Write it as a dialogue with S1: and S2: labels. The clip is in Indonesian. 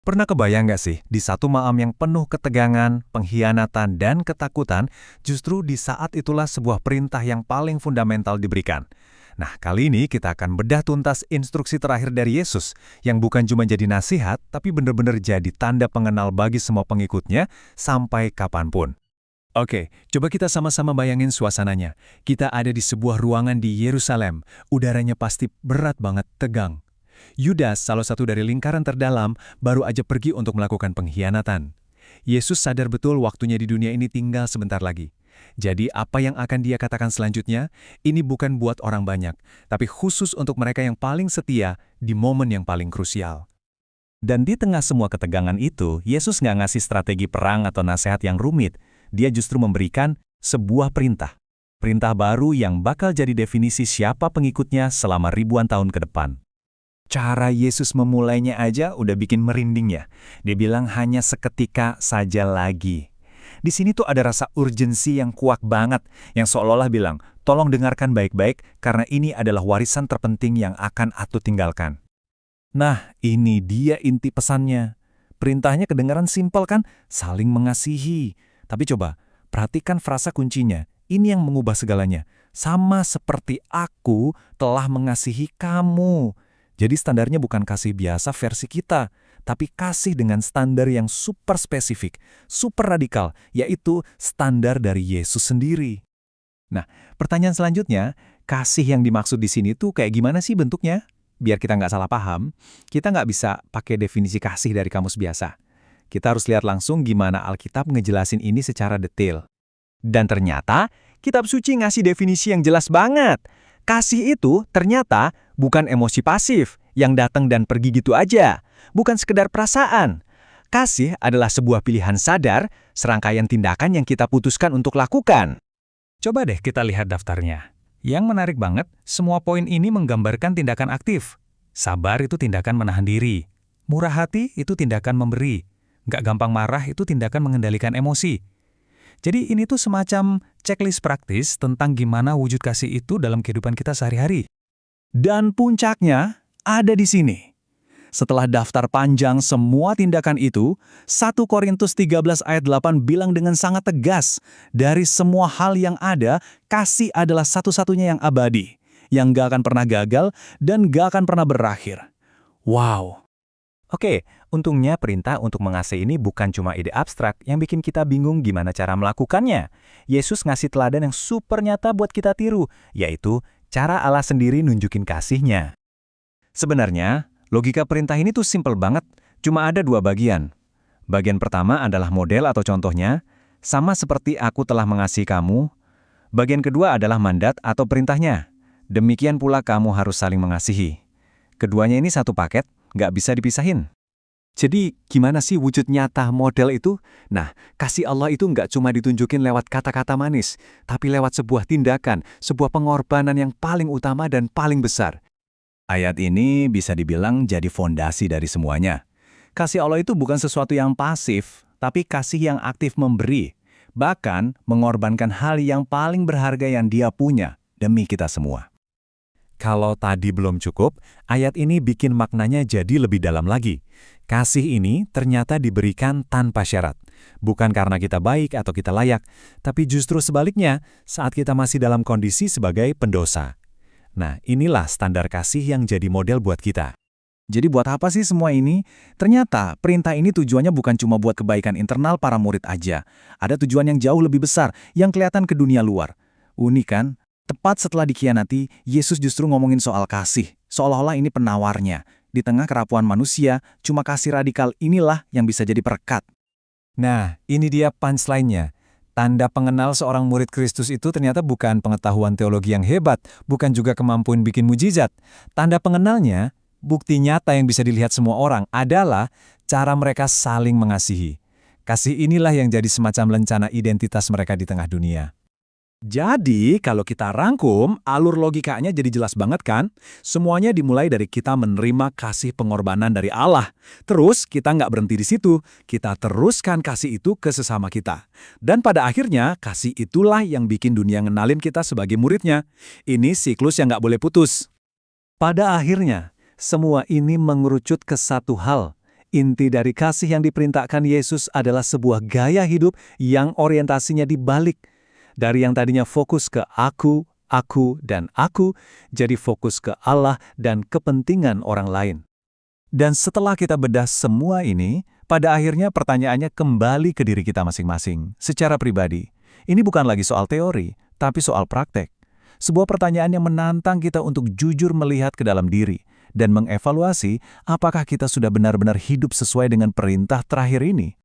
S1: Pernah kebayang nggak sih, di satu malam yang penuh ketegangan, pengkhianatan, dan ketakutan, justru di saat itulah sebuah perintah yang paling fundamental diberikan. Nah, kali ini kita akan bedah tuntas instruksi terakhir dari Yesus, yang bukan cuma jadi nasihat, tapi benar-benar jadi tanda pengenal bagi semua pengikutnya, sampai kapanpun. Oke, coba kita sama-sama bayangin suasananya. Kita ada di sebuah ruangan di Yerusalem, udaranya pasti berat banget, tegang. Yudas, salah satu dari lingkaran terdalam, baru aja pergi untuk melakukan pengkhianatan. Yesus sadar betul waktunya di dunia ini tinggal sebentar lagi. Jadi apa yang akan dia katakan selanjutnya, ini bukan buat orang banyak, tapi khusus untuk mereka yang paling setia di momen yang paling krusial. Dan di tengah semua ketegangan itu, Yesus nggak ngasih strategi perang atau nasihat yang rumit. Dia justru memberikan sebuah perintah. Perintah baru yang bakal jadi definisi siapa pengikutnya selama ribuan tahun ke depan. Cara Yesus memulainya aja udah bikin merinding ya. Dia bilang hanya seketika saja lagi. Di sini tuh ada rasa urgensi yang kuat banget, yang seolah-olah bilang, tolong dengarkan baik-baik karena ini adalah warisan terpenting yang akan aku tinggalkan. Nah, ini dia inti pesannya. Perintahnya kedengaran simpel kan? Saling mengasihi. Tapi coba, perhatikan frasa kuncinya. Ini yang mengubah segalanya. Sama seperti aku telah mengasihi kamu. Jadi standarnya bukan kasih biasa versi kita, tapi kasih dengan standar yang super spesifik, super radikal, yaitu standar dari Yesus sendiri. Nah, pertanyaan selanjutnya, kasih yang dimaksud di sini tuh kayak gimana sih bentuknya? Biar kita nggak salah paham, kita nggak bisa pakai definisi kasih dari kamus biasa. Kita harus lihat langsung gimana Alkitab ngejelasin ini secara detail. Dan ternyata, kitab suci ngasih definisi yang jelas banget. Kasih itu ternyata bukan emosi pasif yang datang dan pergi gitu aja. Bukan sekedar perasaan. Kasih adalah sebuah pilihan sadar, serangkaian tindakan yang kita putuskan untuk lakukan. Coba deh kita lihat daftarnya. Yang menarik banget, semua poin ini menggambarkan tindakan aktif. Sabar itu tindakan menahan diri. Murah hati itu tindakan memberi. Nggak gampang marah itu tindakan mengendalikan emosi. Jadi ini tuh semacam checklist praktis tentang gimana wujud kasih itu dalam kehidupan kita sehari-hari. Dan puncaknya ada di sini. Setelah daftar panjang semua tindakan itu, 1 Korintus 13 ayat 8 bilang dengan sangat tegas, dari semua hal yang ada, kasih adalah satu-satunya yang abadi, yang gak akan pernah gagal dan gak akan pernah berakhir. Wow! Oke, untungnya perintah untuk mengasihi ini bukan cuma ide abstrak yang bikin kita bingung gimana cara melakukannya. Yesus ngasih teladan yang super nyata buat kita tiru, yaitu cara Allah sendiri nunjukin kasih-Nya. Sebenarnya, logika perintah ini tuh simpel banget, cuma ada dua bagian. Bagian pertama adalah model atau contohnya, sama seperti aku telah mengasihi kamu. Bagian kedua adalah mandat atau perintahnya. Demikian pula kamu harus saling mengasihi. Keduanya ini satu paket, nggak bisa dipisahin. Jadi, gimana sih wujud nyata model itu? Nah, kasih Allah itu nggak cuma ditunjukin lewat kata-kata manis, tapi lewat sebuah tindakan, sebuah pengorbanan yang paling utama dan paling besar. Ayat ini bisa dibilang jadi fondasi dari semuanya. Kasih Allah itu bukan sesuatu yang pasif, tapi kasih yang aktif memberi. Bahkan, mengorbankan hal yang paling berharga yang Dia punya demi kita semua. Kalau tadi belum cukup, ayat ini bikin maknanya jadi lebih dalam lagi. Kasih ini ternyata diberikan tanpa syarat. Bukan karena kita baik atau kita layak, tapi justru sebaliknya saat kita masih dalam kondisi sebagai pendosa. Nah, inilah standar kasih yang jadi model buat kita. Jadi buat apa sih semua ini? Ternyata perintah ini tujuannya bukan cuma buat kebaikan internal para murid aja. Ada tujuan yang jauh lebih besar, yang kelihatan ke dunia luar. Unik kan? Tepat setelah dikhianati, Yesus justru ngomongin soal kasih, seolah-olah ini penawarnya. Di tengah kerapuan manusia, cuma kasih radikal inilah yang bisa jadi perekat. Nah, ini dia punchline-nya. Tanda pengenal seorang murid Kristus itu ternyata bukan pengetahuan teologi yang hebat, bukan juga kemampuan bikin mujizat. Tanda pengenalnya, bukti nyata yang bisa dilihat semua orang adalah cara mereka saling mengasihi. Kasih inilah yang jadi semacam lencana identitas mereka di tengah dunia. Jadi, kalau kita rangkum, alur logikanya jadi jelas banget kan? Semuanya dimulai dari kita menerima kasih pengorbanan dari Allah. Terus, kita nggak berhenti di situ. Kita teruskan kasih itu ke sesama kita. Dan pada akhirnya, kasih itulah yang bikin dunia ngenalin kita sebagai muridnya. Ini siklus yang nggak boleh putus. Pada akhirnya, semua ini mengerucut ke satu hal,
S2: Inti dari kasih yang diperintahkan Yesus adalah sebuah gaya hidup yang orientasinya dibalik. Dari yang tadinya fokus ke dan aku, jadi fokus ke Allah dan kepentingan orang lain.
S1: Dan setelah kita bedah semua ini, pada akhirnya pertanyaannya kembali ke diri kita masing-masing, secara pribadi. Ini bukan lagi soal teori, tapi soal praktek. Sebuah pertanyaan yang menantang kita untuk jujur melihat ke dalam diri dan mengevaluasi apakah kita sudah benar-benar hidup sesuai dengan perintah terakhir ini.